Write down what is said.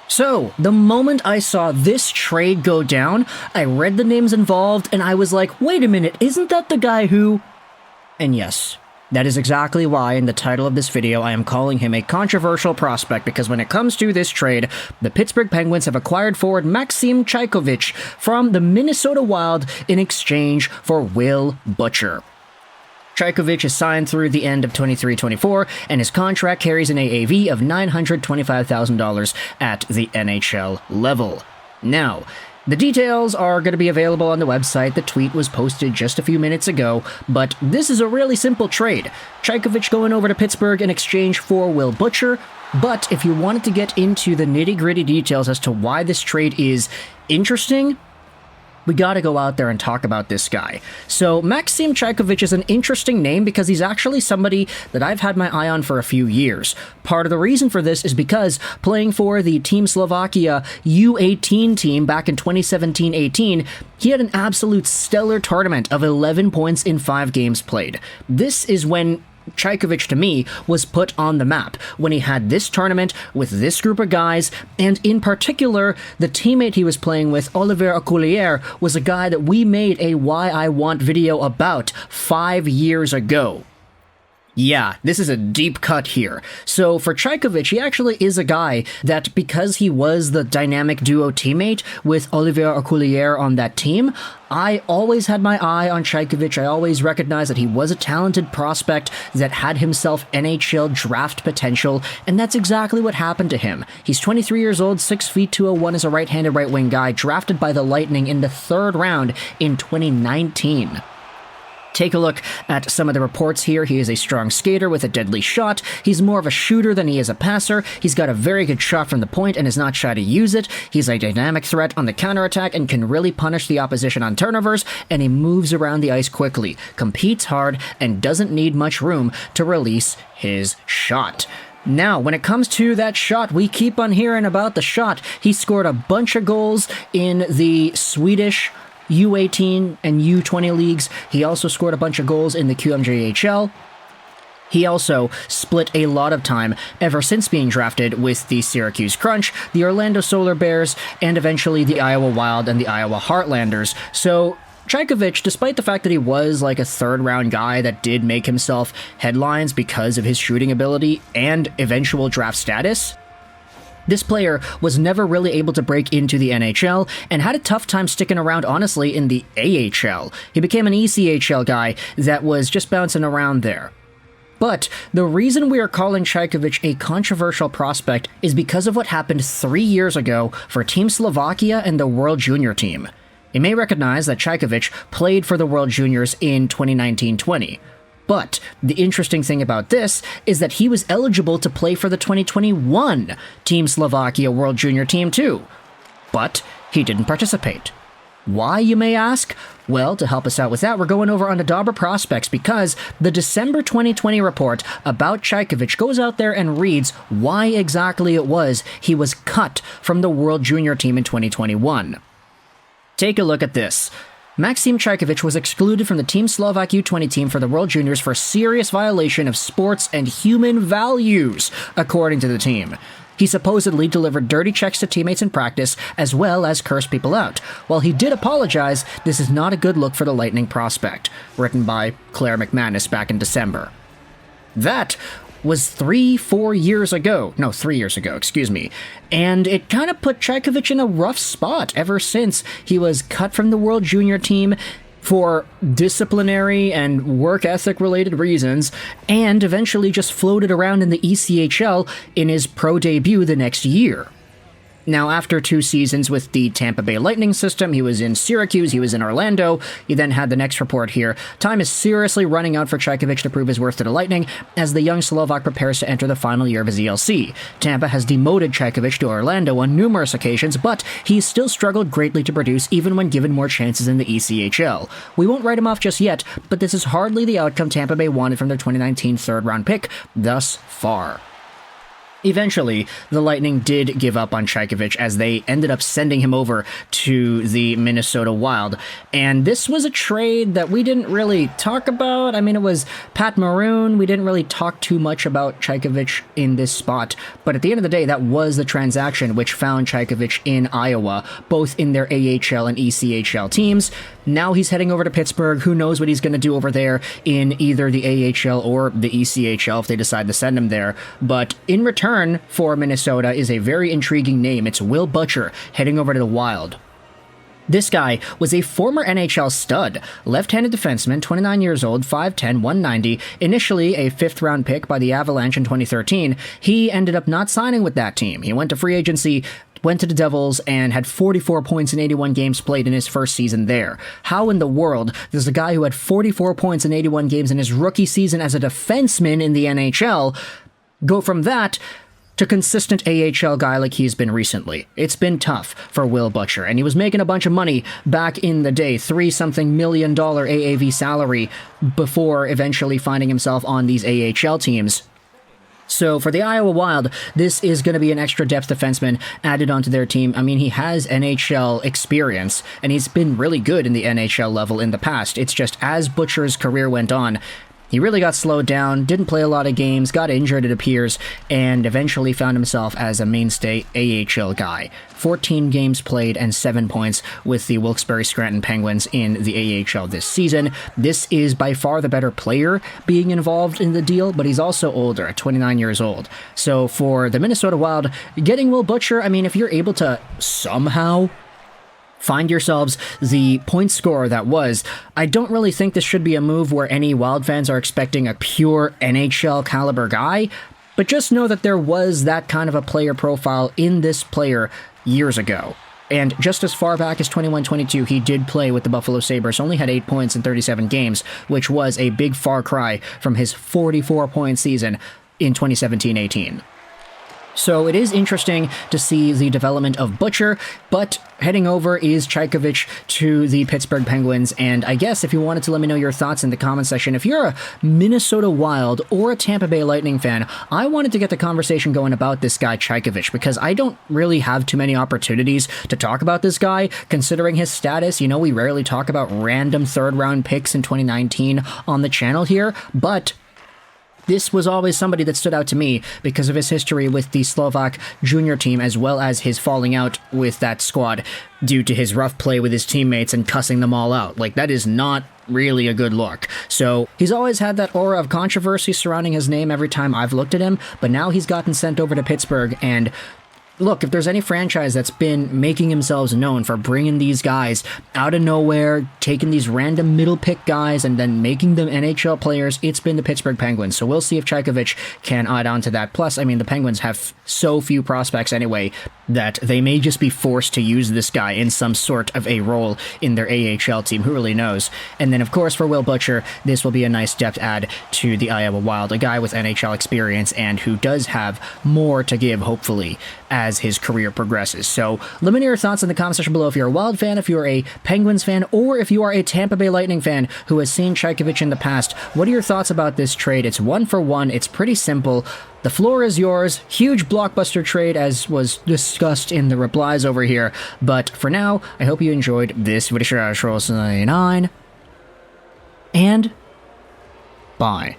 So, the moment I saw this trade go down, I read the names involved and I was like, wait a minute, isn't that the guy who... And yes, that is exactly why in the title of this video I am calling him a controversial prospect, because when it comes to this trade, the Pittsburgh Penguins have acquired forward Maxim Cajkovic from the Minnesota Wild in exchange for Will Butcher. Cajkovic is signed through the end of 23-24, and his contract carries an AAV of $925,000 at the NHL level. Now, the details are going to be available on the website. The tweet was posted just a few minutes ago, but this is a really simple trade. Cajkovic going over to Pittsburgh in exchange for Will Butcher, but if you wanted to get into the nitty-gritty details as to why this trade is interesting, we gotta go out there and talk about this guy. So, Maxim Cajkovic is an interesting name because he's actually somebody that I've had my eye on for a few years. Part of the reason for this is because playing for the Team Slovakia U18 team back in 2017-18, he had an absolute stellar tournament of 11 points in 5 games played. This is when Cajkovic, to me, was put on the map when he had this tournament with this group of guys, and in particular, the teammate he was playing with, Olivier Aucoullier, was a guy that we made a Why I Want video about 5 years ago. Yeah, this is a deep cut here. So for Cajkovic, he actually is a guy that, because he was the dynamic duo teammate with Olivier Aucoullier on that team, I always had my eye on Cajkovic. I always recognized that he was a talented prospect that had himself NHL draft potential, and that's exactly what happened to him. He's 23 years old, 6 feet 201, is a right-handed right-wing guy, drafted by the Lightning in the 3rd round in 2019. Take a look at some of the reports here. He is a strong skater with a deadly shot. He's more of a shooter than he is a passer. He's got a very good shot from the point and is not shy to use it. He's a dynamic threat on the counterattack and can really punish the opposition on turnovers, and he moves around the ice quickly, competes hard, and doesn't need much room to release his shot. Now, when it comes to that shot, we keep on hearing about the shot. He scored a bunch of goals in the Swedish U18 and U20 leagues. He also scored a bunch of goals in the QMJHL. He also split a lot of time ever since being drafted with the Syracuse Crunch, the Orlando Solar Bears, and eventually the Iowa Wild and the Iowa Heartlanders. So Cajkovic, despite the fact that he was like a 3rd round guy that did make himself headlines because of his shooting ability and eventual draft status, this player was never really able to break into the NHL and had a tough time sticking around, honestly, in the AHL. He became an ECHL guy that was just bouncing around there. But the reason we are calling Cajkovic a controversial prospect is because of what happened 3 years ago for Team Slovakia and the World Junior team. You may recognize that Cajkovic played for the World Juniors in 2019-20. But the interesting thing about this is that he was eligible to play for the 2021 Team Slovakia World Junior team too. But he didn't participate. Why, you may ask? Well, to help us out with that, we're going over on the Dobber Prospects, because the December 2020 report about Cajkovic goes out there and reads why exactly it was he was cut from the World Junior team in 2021. Take a look at this. Maxim Cajkovic was excluded from the Team Slovak U20 team for the World Juniors for serious violation of sports and human values, according to the team. He supposedly delivered dirty checks to teammates in practice, as well as cursed people out. While he did apologize, this is not a good look for the Lightning prospect. Written by Claire McManus back in December. That was 3 years ago, excuse me, and it kind of put Cajkovic in a rough spot ever since he was cut from the World Junior team for disciplinary and work ethic related reasons, and eventually just floated around in the ECHL in his pro debut the next year. Now, after 2 seasons with the Tampa Bay Lightning system, he was in Syracuse, he was in Orlando. You then had the next report here. Time is seriously running out for Cajkovic to prove his worth to the Lightning as the young Slovak prepares to enter the final year of his ELC. Tampa has demoted Cajkovic to Orlando on numerous occasions, but he's still struggled greatly to produce even when given more chances in the ECHL. We won't write him off just yet, but this is hardly the outcome Tampa Bay wanted from their 2019 third-round pick thus far. Eventually, the Lightning did give up on Cajkovic as they ended up sending him over to the Minnesota Wild. And this was a trade that we didn't really talk about. I mean, it was Pat Maroon. We didn't really talk too much about Cajkovic in this spot. But at the end of the day, that was the transaction which found Cajkovic in Iowa, both in their AHL and ECHL teams. Now he's heading over to Pittsburgh. Who knows what he's going to do over there in either the AHL or the ECHL if they decide to send him there. But in return for Minnesota is a very intriguing name. It's Will Butcher heading over to the Wild. This guy was a former NHL stud, left-handed defenseman, 29 years old, 5'10", 190, initially a fifth-round pick by the Avalanche in 2013. He ended up not signing with that team. He went to free agency, went to the Devils, and had 44 points in 81 games played in his first season there. How in the world does a guy who had 44 points in 81 games in his rookie season as a defenseman in the NHL go from that to consistent AHL guy like he's been recently? It's been tough for Will Butcher, and he was making a bunch of money back in the day, $3-something million AAV salary before eventually finding himself on these AHL teams. So for the Iowa Wild, this is going to be an extra depth defenseman added onto their team. I mean, he has NHL experience, and he's been really good in the NHL level in the past. It's just as Butcher's career went on, he really got slowed down, didn't play a lot of games, got injured it appears, and eventually found himself as a mainstay AHL guy. 14 games played and 7 points with the Wilkes-Barre Scranton Penguins in the AHL this season. This is by far the better player being involved in the deal, but he's also older, at 29 years old. So for the Minnesota Wild, getting Will Butcher, I mean, if you're able to somehow find yourselves the point scorer that was, I don't really think this should be a move where any Wild fans are expecting a pure NHL caliber guy, but just know that there was that kind of a player profile in this player years ago. And just as far back as 21-22, he did play with the Buffalo Sabres, only had 8 points in 37 games, which was a big far cry from his 44-point season in 2017-18. So it is interesting to see the development of Butcher, but heading over is Cajkovic to the Pittsburgh Penguins, and I guess if you wanted to let me know your thoughts in the comment section, if you're a Minnesota Wild or a Tampa Bay Lightning fan, I wanted to get the conversation going about this guy Cajkovic, because I don't really have too many opportunities to talk about this guy, considering his status. You know, we rarely talk about random third-round picks in 2019 on the channel here, but this was always somebody that stood out to me because of his history with the Slovak junior team, as well as his falling out with that squad due to his rough play with his teammates and cussing them all out. Like, that is not really a good look. So he's always had that aura of controversy surrounding his name every time I've looked at him, but now he's gotten sent over to Pittsburgh, and look, if there's any franchise that's been making themselves known for bringing these guys out of nowhere, taking these random middle pick guys and then making them NHL players, it's been the Pittsburgh Penguins. So we'll see if Cajkovic can add on to that. Plus, I mean, the Penguins have so few prospects anyway that they may just be forced to use this guy in some sort of a role in their AHL team. Who really knows? And then, of course, for Will Butcher, this will be a nice depth add to the Iowa Wild, a guy with NHL experience and who does have more to give, hopefully, as his career progresses. So let me know your thoughts in the comment section below if you're a Wild fan, if you're a Penguins fan, or if you are a Tampa Bay Lightning fan who has seen Cajkovic in the past. What are your thoughts about this trade? It's 1-for-1. It's pretty simple. The floor is yours. Huge blockbuster trade, as was discussed in the replies over here. But for now, I hope you enjoyed this video. And bye.